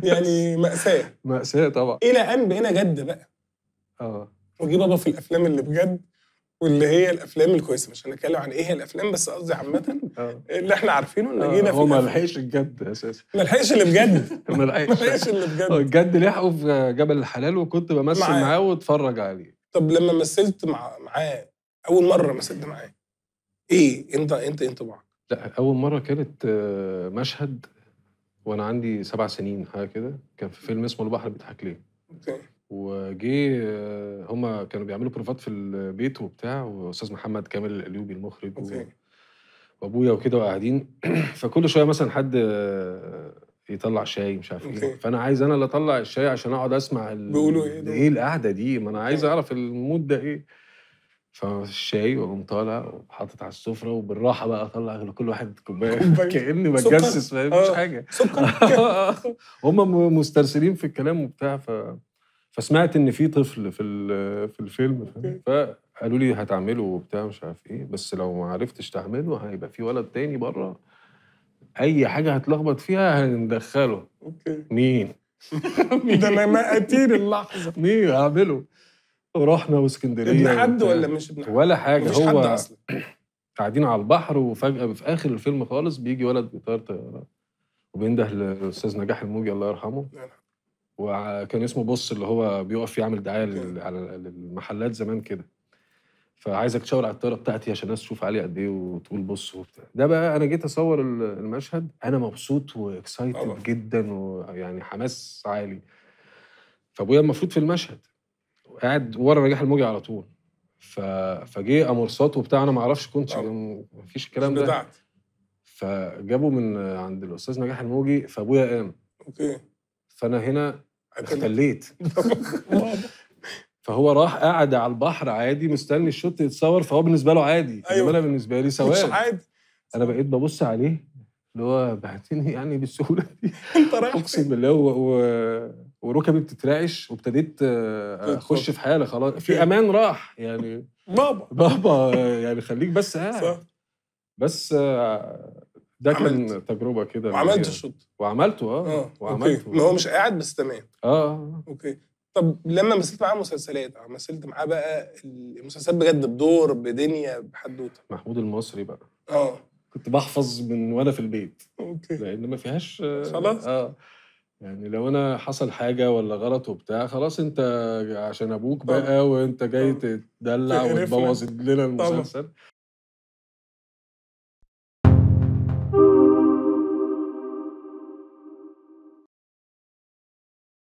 يعني مأساة. مأساة طبعا. الى ان بقينا جد بقى. وجي بابا في الافلام اللي بجد واللي هي الافلام الكويسه، مش هنتكلم عن ايه هي الافلام بس قصدي عامه اللي احنا عارفينه ان جينا في هو ما لحقش الجد اساسا. ما لحقش اللي بجد. ما لحقش اللي بجد. الجد لحقه في جبل الحلال وكنت بمثل معاه واتفرج عليه. طب لما مثلت معاه اول مره مثلت معاه ايه انت انطباعك؟ لا اول مره كانت مشهد وانا عندي 7 سنين حاجه كده، كان في فيلم اسمه البحر بيضحك ليه. اوكي. وجي هما كانوا بيعملوا بروفات في البيت وبتاع، واستاذ محمد كامل الأيوبي المخرج وابويا وكده وقاعدين. فكل شويه مثلا حد يطلع شاي مش عارف ايه، فانا عايز انا اللي اطلع الشاي عشان اقعد اسمع بيقولوا ايه القعده دي، ما انا عايز اعرف المود ده ايه. فالشاي واقوم طالع وحاطط على السفره وبالراحه بقى اطلع لكل واحد كوبايه كاني بتجسس، فاهم؟ مش حاجه سكر. هم مسترسلين في الكلام وبتاع. فسمعت ان في طفل في الفيلم، فقالوا لي هتعمله وبتاع مش عارف ايه، بس لو ما عرفتش تعمله هيبقى في ولد تاني بره اي حاجه هتلخبط فيها هندخله. مين؟ ده انا مقاتير اللحظه. مين هعمله؟ ورحنا واسكندريه. ابن حد ولا مش ابن حد؟ ولا حاجه، مفيش حد اصلا. قاعدين على البحر وفجاه في اخر الفيلم خالص بيجي ولد بيطير طياره وبينده للاستاذ نجاح الموجي الله يرحمه. وكان اسمه بص، اللي هو بيقف يعمل دعايه للمحلات زمان كده. فعايزك تشاور على الطياره بتاعتي عشان الناس تشوف عليه قد ايه وتقول بص وبتاع. ده بقى انا جيت اصور المشهد، انا مبسوط واكسايتد جدا ويعني حماس عالي. فابويا المفروض في المشهد وقاعد ورا نجاح الموجي على طول. فجه امورسات وبتاع، انا ما اعرفش، كنتش مفيش الكلام ده. فجابوا من عند الاستاذ نجاح الموجي، فابويا قام. فانا هنا اختليت. فهو راح قاعد على البحر عادي مستني الشوت يتصور، فهو بالنسبه له عادي. أيوة. انا بالنسبه لي سواد. مش عادي. انا بقيت ببص عليه اللي هو بعتني يعني بالسهوله دي. انت رايح اقسم بالله وركبي بتترعش وابتديت اخش في حاله خلاص في امان راح يعني. بابا يعني خليك بس قاعد. بس ده كان تجربه كده. وعملت الشوت وعملته وعملته. ما هو مش قاعد بس تمام. اوكي. طب لما مثلت معاه مسلسلات او مثلت معاه بقى المسلسلات بجد بدور بدنيا بحدوته؟ محمود المصري بقى كنت بحفظ من وانا في البيت. اوكي. لان ما فيهاش خلاص. يعني لو انا حصل حاجه ولا غلط وبتاع خلاص انت عشان ابوك بقى وانت جاي تدلع وتبوظ لنا المسلسل.